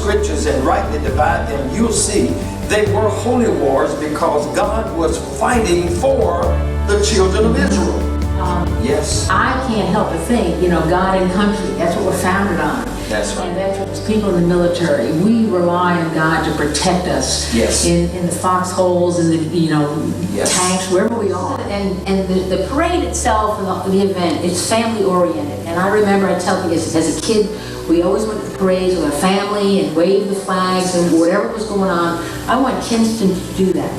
scriptures and rightly divide them, you'll see they were holy wars because God was fighting for the children of Israel. Yes. I can't help but think, God and country, that's what we're founded on. That's right. And veterans, people in the military, we rely on God to protect us. Yes. In the foxholes, in the, Yes. tanks, wherever we are. And the parade itself and the event, it's family oriented. And I remember, I tell you, as a kid, we always went to the parades with our family and waved the flags and whatever was going on. I want Kinston to do that.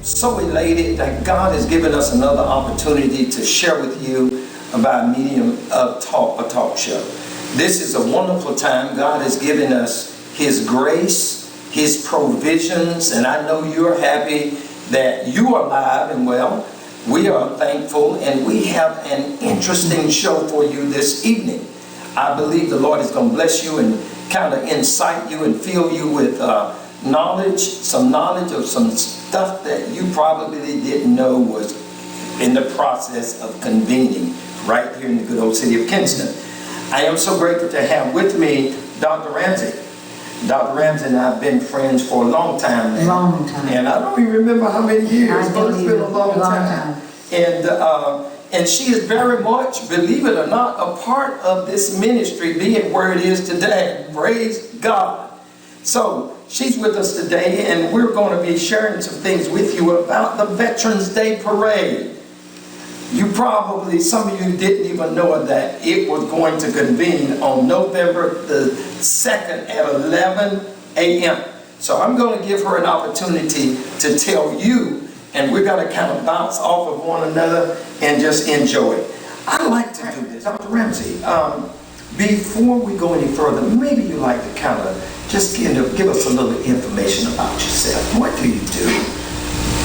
So elated that God has given us another opportunity to share with you about medium of a talk show. This is a wonderful time. God has given us His grace, His provisions, and I know you're happy that you are alive and well. We are thankful, and we have an interesting show for you this evening. I believe the Lord is going to bless you and kind of incite you and fill you with some knowledge of some stuff that you probably didn't know was in the process of convening right here in the good old city of Kinston. I am so grateful to have with me Dr. Ramsey. Dr. Ramsey and I have been friends for a long time now. Long time. And I don't even remember how many years, but it's been a long time. And she is very much, believe it or not, a part of this ministry being where it is today. Praise God. So she's with us today, and we're going to be sharing some things with you about the Veterans Day Parade. Some of you didn't even know that it was going to convene on November the 2nd at 11 a.m. So I'm going to give her an opportunity to tell you, and we're going to kind of bounce off of one another and just enjoy it. I like to do this. Dr. Ramsey, before we go any further, maybe you'd like to kind of just give us a little information about yourself. What do you do?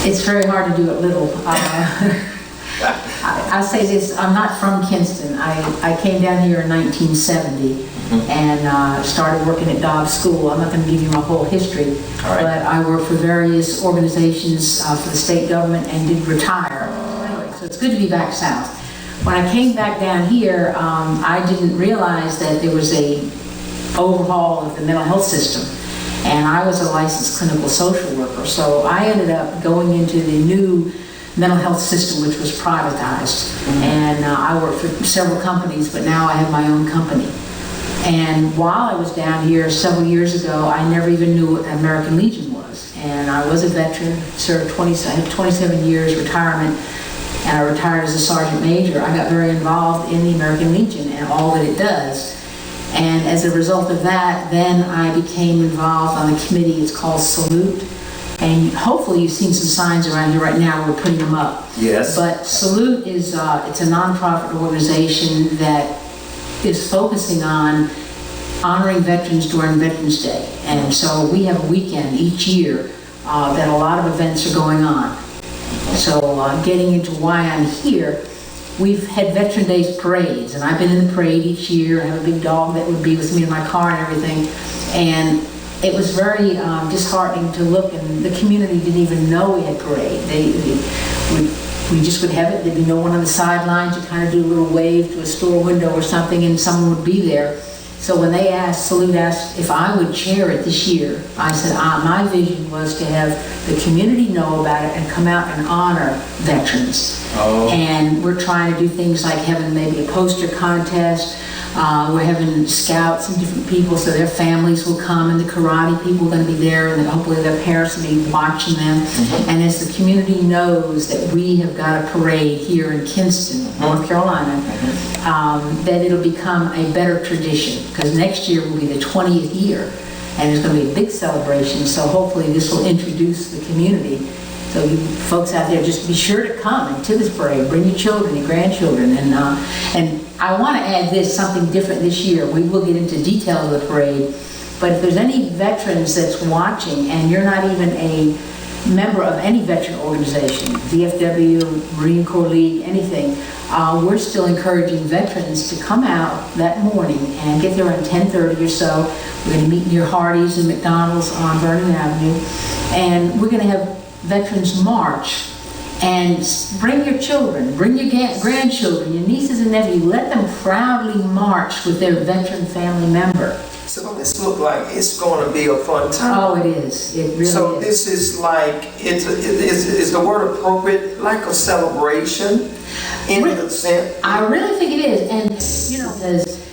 It's very hard to do it little. I'll say this, I'm not from Kinston. I came down here in 1970 and started working at Dobbs School. I'm not going to give you my whole history, but I worked for various organizations for the state government and did retire. Anyway, so it's good to be back south. When I came back down here, I didn't realize that there was a overhaul of the mental health system. And I was a licensed clinical social worker, so I ended up going into the new mental health system, which was privatized. And I worked for several companies, but now I have my own company. And while I was down here several years ago, I never even knew what American Legion was. And I was a veteran, served 27 years retirement, and I retired as a sergeant major. I got very involved in the American Legion and all that it does. And as a result of that, then I became involved on a committee. It's called Salute. And hopefully you've seen some signs around here right now. We're putting them up. Yes. But Salute is it's a nonprofit organization that is focusing on honoring veterans during Veterans Day. And so we have a weekend each year that a lot of events are going on. So getting into why I'm here, we've had Veteran Days parades, and I've been in the parade each year. I have a big dog that would be with me in my car and everything. And it was very disheartening to look, and the community didn't even know we had parade. We just would have it. There'd be no one on the sidelines. You kind of do a little wave to a store window or something, and someone would be there. So when they Salute asked if I would chair it this year, I said my vision was to have the community know about it and come out and honor veterans. Oh. And we're trying to do things like having maybe a poster contest. We're having scouts and different people, so their families will come, and the karate people are going to be there, and hopefully their parents will be watching them. And as the community knows that we have got a parade here in Kinston, North Carolina, that it'll become a better tradition, because next year will be the 20th year, and there's going to be a big celebration. So hopefully this will introduce the community. So you folks out there, just be sure to come to this parade. Bring your children, your grandchildren, and I want to add something different this year. We will get into details of the parade, but if there's any veterans that's watching and you're not even a member of any veteran organization, VFW, Marine Corps League, anything, we're still encouraging veterans to come out that morning and get there at 10:30 or so. We're going to meet near Hardee's and McDonald's on Vernon Avenue, and we're going to have Veterans March. And bring your children, bring your grandchildren, your nieces and nephews. Let them proudly march with their veteran family member. So this looks like it's going to be a fun time. Oh, it is. It really is. So this is like, is the word appropriate, like a celebration in the sense? I really think it is. And, because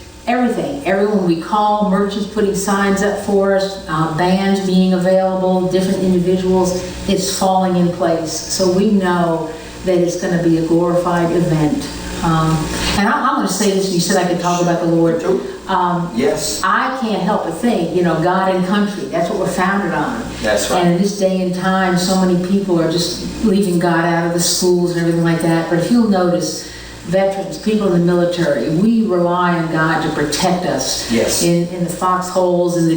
everyone we call, merchants putting signs up for us, bands being available, different individuals, it's falling in place. So we know that it's going to be a glorified event. And I'm going to say this, and you said I could talk about the Lord. Yes. I can't help but think, God and country, that's what we're founded on. That's right. And in this day and time, so many people are just leaving God out of the schools and everything like that. But if you'll notice, veterans, people in the military, we rely on God to protect us. Yes. In the foxholes, in the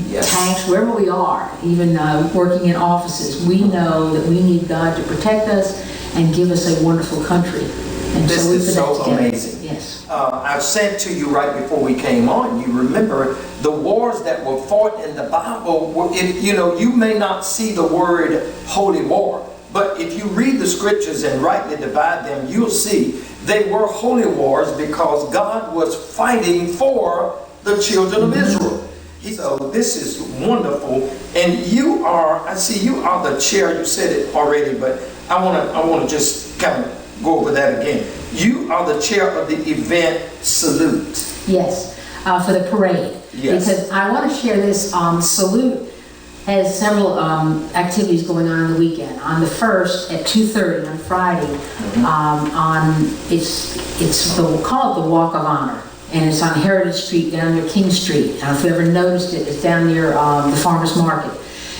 Yes. tanks, wherever we are, even working in offices, we know that we need God to protect us and give us a wonderful country. And This so we is put so that together. amazing. Yes. I said to you right before we came on, you remember the wars that were fought in the Bible. You may not see the word holy war, but if you read the scriptures and rightly divide them, you'll see they were holy wars because God was fighting for the children of Israel. So this is wonderful. And I see you are the chair. You said it already, but I want to just kind of go over that again. You are the chair of the event Salute. Yes, for the parade. Yes. Because I want to share this. Salute has several activities going on the weekend. On the 1st at 2:30 on Friday, we'll call it the Walk of Honor. And it's on Heritage Street down near King Street. If you ever noticed it, it's down near the farmer's market.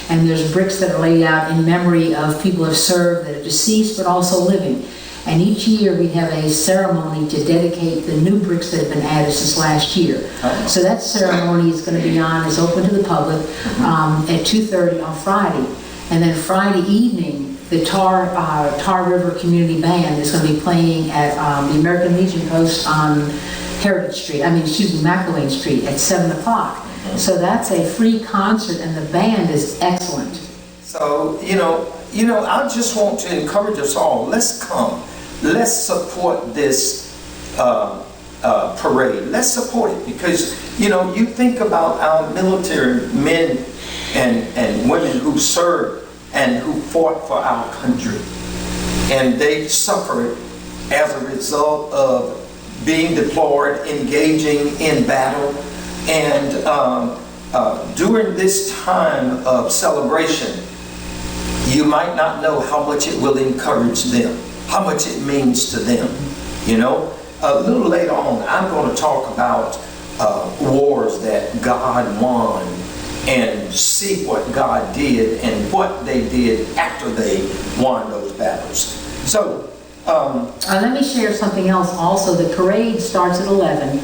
And there's bricks that are laid out in memory of people who have served that are deceased but also living. And each year we have a ceremony to dedicate the new bricks that have been added since last year. Oh. So that ceremony is going to be it's open to the public at 2:30 on Friday. And then Friday evening, the Tar River Community Band is going to be playing at the American Legion Post on McElwain Street at 7 o'clock. So that's a free concert and the band is excellent. So, I just want to encourage us all. Let's come. Let's support this parade. Let's support it because, you think about our military men and women who served and who fought for our country. And they suffered as a result of being deployed, engaging in battle. And during this time of celebration, you might not know how much it will encourage them, how much it means to them. A little later on, I'm going to talk about wars that God won and see what God did and what they did after they won those battles. So, let me share something else also. The parade starts at 11,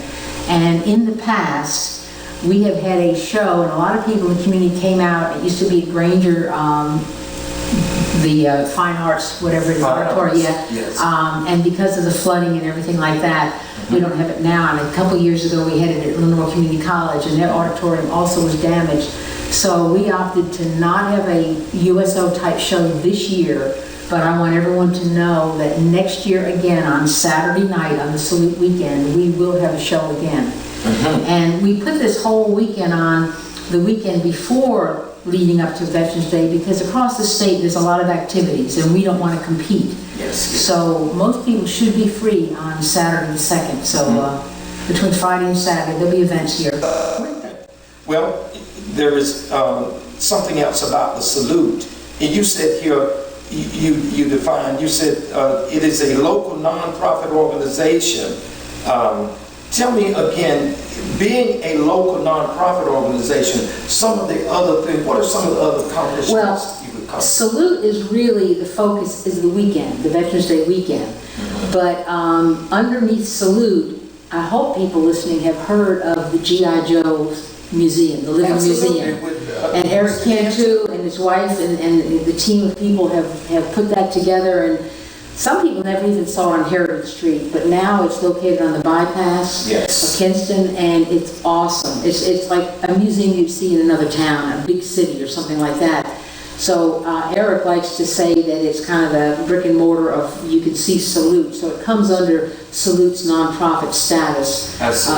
and in the past, we have had a show, and a lot of people in the community came out. It used to be at Granger, the Fine Arts, whatever it is, auditorium, yes. And because of the flooding and everything like that, we don't have it now. And a couple years ago, we had it at Lenore Community College, and their auditorium also was damaged. So we opted to not have a USO type show this year, but I want everyone to know that next year again, on Saturday night, on the Salute weekend, we will have a show again. And we put this whole weekend on the weekend before leading up to Veterans Day because across the state there's a lot of activities and we don't want to compete. Yes. So most people should be free on Saturday the 2nd. So between Friday and Saturday there'll be events here. Well, there is something else about the Salute. And you said here, you defined, you said it is a local nonprofit organization. Tell me again, being a local nonprofit organization, some of the other things, what are some of the other accomplishments you could cover? Salute is really, the focus is the weekend, the Veterans Day weekend. But underneath Salute, I hope people listening have heard of the G.I. Joe Museum, the Living Museum. And Eric Cantu and his wife and the team of people have put that together, and some people never even saw it on Heritage Street, but now it's located on the bypass of Kinston, and it's awesome. It's like a museum you'd see in another town, a big city or something like that. So Eric likes to say that it's kind of a brick and mortar of, you can see Salute. So it comes under Salute's nonprofit status. I see.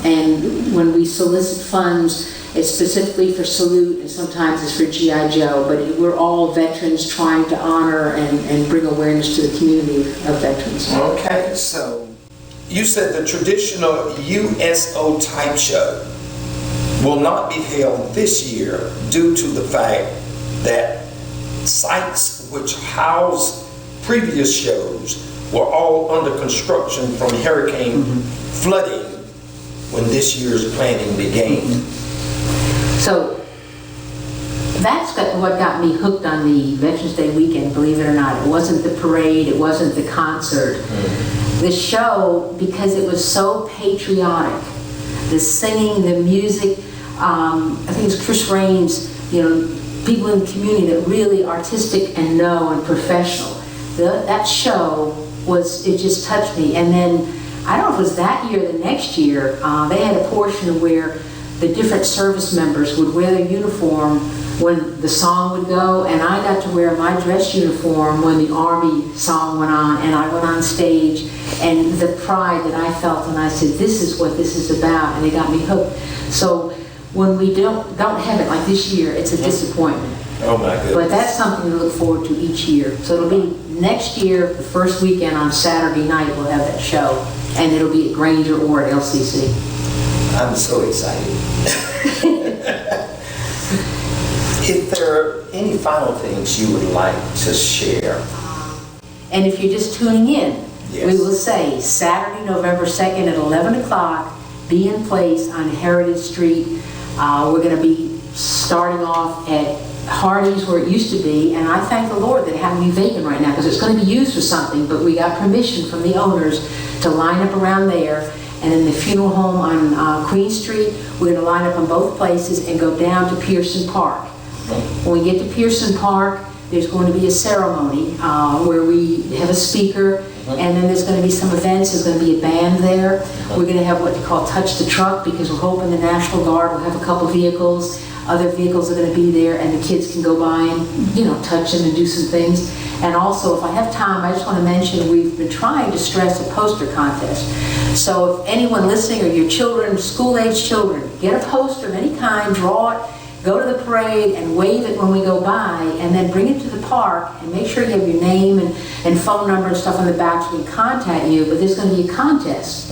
And when we solicit funds, it's specifically for Salute, and sometimes it's for G.I. Joe, but we're all veterans trying to honor and bring awareness to the community of veterans. Okay, so you said the traditional USO type show will not be held this year due to the fact that sites which housed previous shows were all under construction from hurricane flooding when this year's planning began. So that's what got me hooked on the Veterans Day weekend, believe it or not. It wasn't the parade, it wasn't the concert. The show, because it was so patriotic, the singing, the music, I think it's Chris Raines, people in the community that really artistic and and professional. That show it just touched me. And then, I don't know if it was that year or the next year, they had a portion where the different service members would wear their uniform when the song would go, and I got to wear my dress uniform when the Army song went on, and I went on stage, and the pride that I felt, and I said, this is what this is about, and it got me hooked. So when we don't have it like this year, it's a disappointment. Oh my goodness. But that's something to look forward to each year. So it'll be next year, the first weekend on Saturday night, we'll have that show, and it'll be at Granger or at LCC. I'm so excited. If there are any final things you would like to share. And if you're just tuning in, yes, we will say Saturday, November 2nd at 11 o'clock, be in place on Heritage Street. We're going to be starting off at Hardy's where it used to be, and I thank the Lord that it happened to be vacant right now because it's going to be used for something, but we got permission from the owners to line up around there. And in the funeral home on Queen Street, we're going to line up on both places and go down to Pearson Park. When we get to Pearson Park, there's going to be a ceremony where we have a speaker, and then there's going to be some events. There's going to be a band there. We're going to have what they call Touch the Truck, because we're hoping the National Guard will have a couple vehicles. Other vehicles are going to be there, and the kids can go by and, touch them and do some things. And also, if I have time, I just want to mention we've been trying to stress a poster contest. So if anyone listening, or your children, school-age children, get a poster of any kind, draw it, go to the parade and wave it when we go by, and then bring it to the park and make sure you have your name and phone number and stuff on the back so we can contact you. But there's going to be a contest.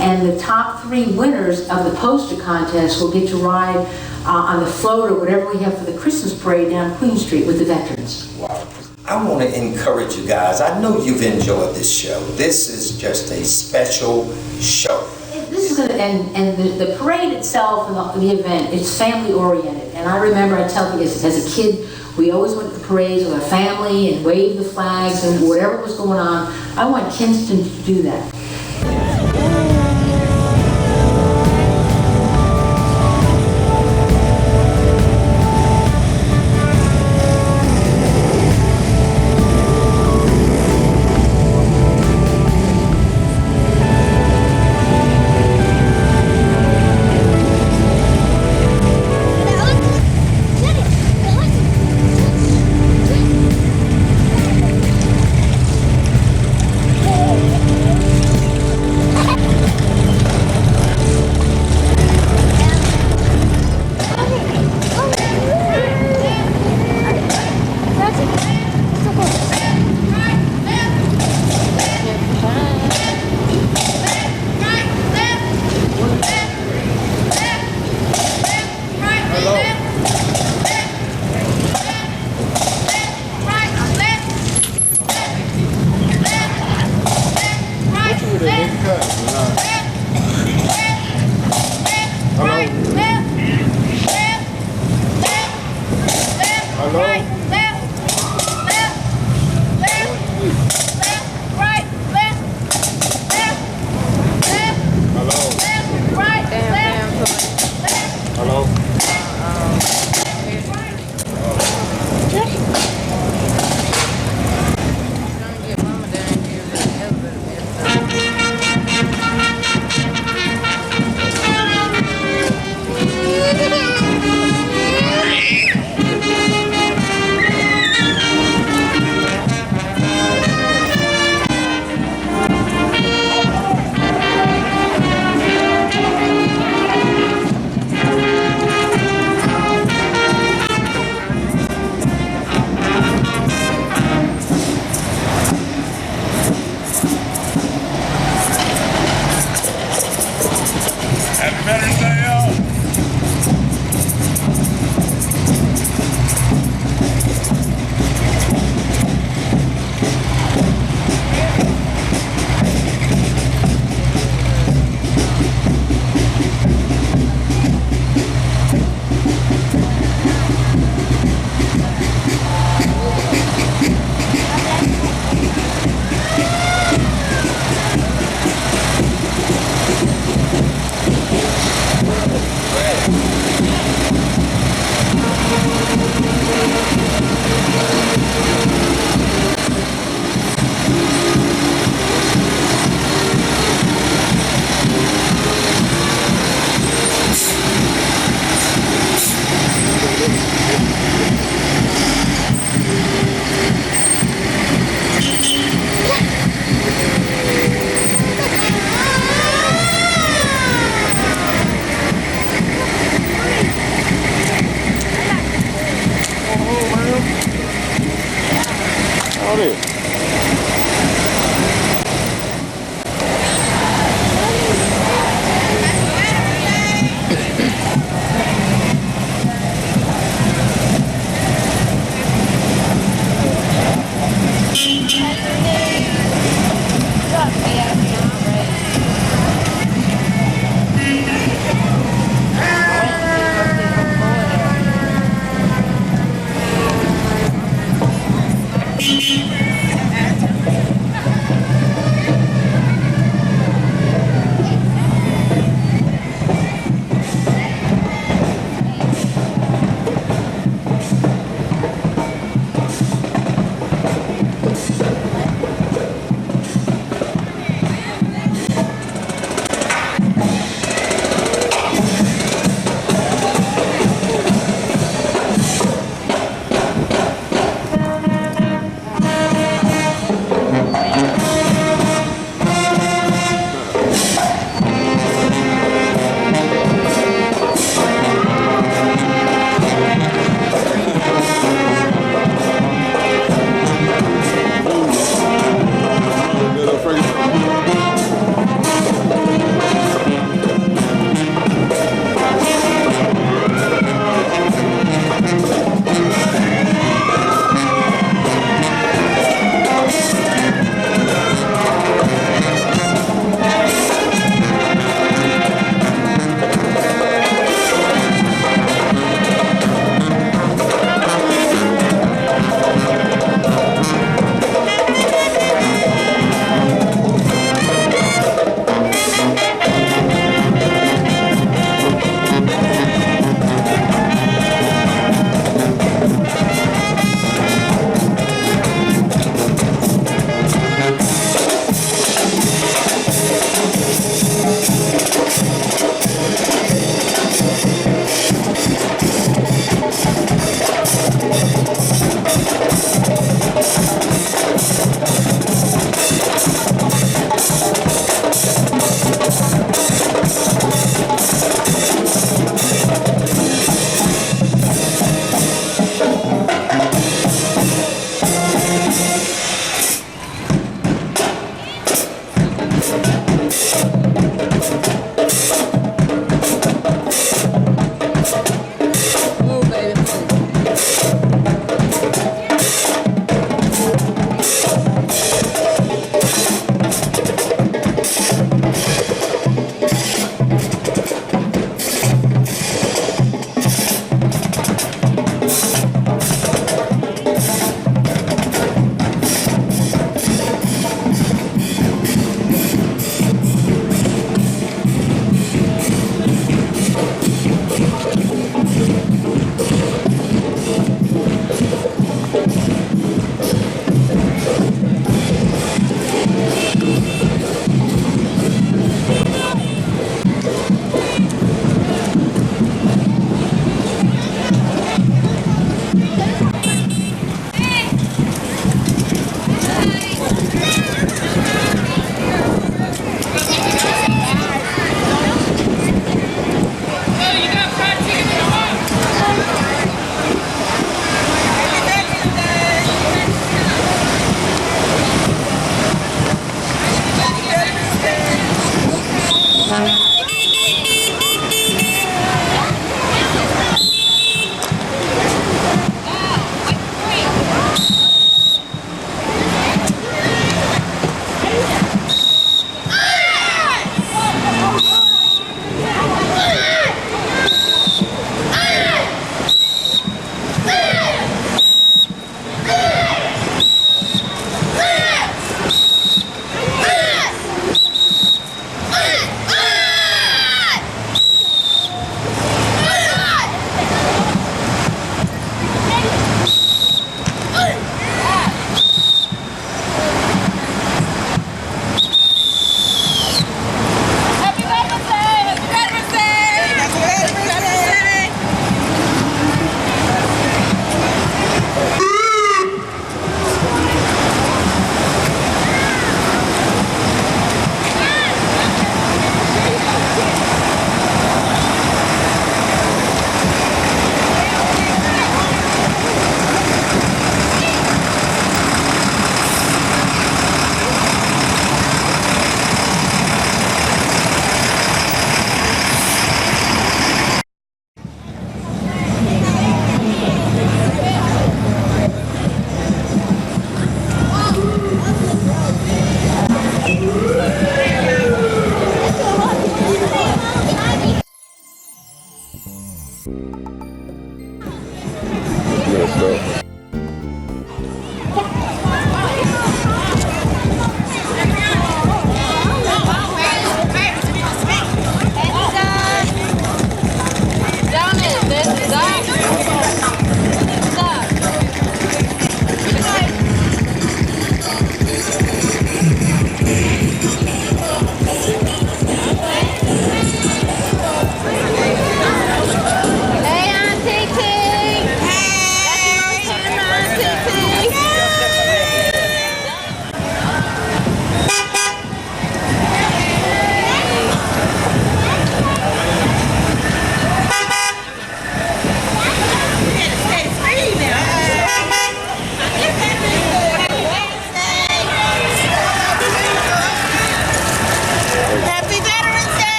And the top 3 winners of the poster contest will get to ride on the float or whatever we have for the Christmas parade down Queen Street with the veterans. Wow. I want to encourage you guys. I know you've enjoyed this show. This is just a special show. This is gonna, and the parade itself and the event, it's family oriented. And I remember, I tell you, as a kid, we always went to the parades with our family and waved the flags and whatever was going on. I want Kinston to do that.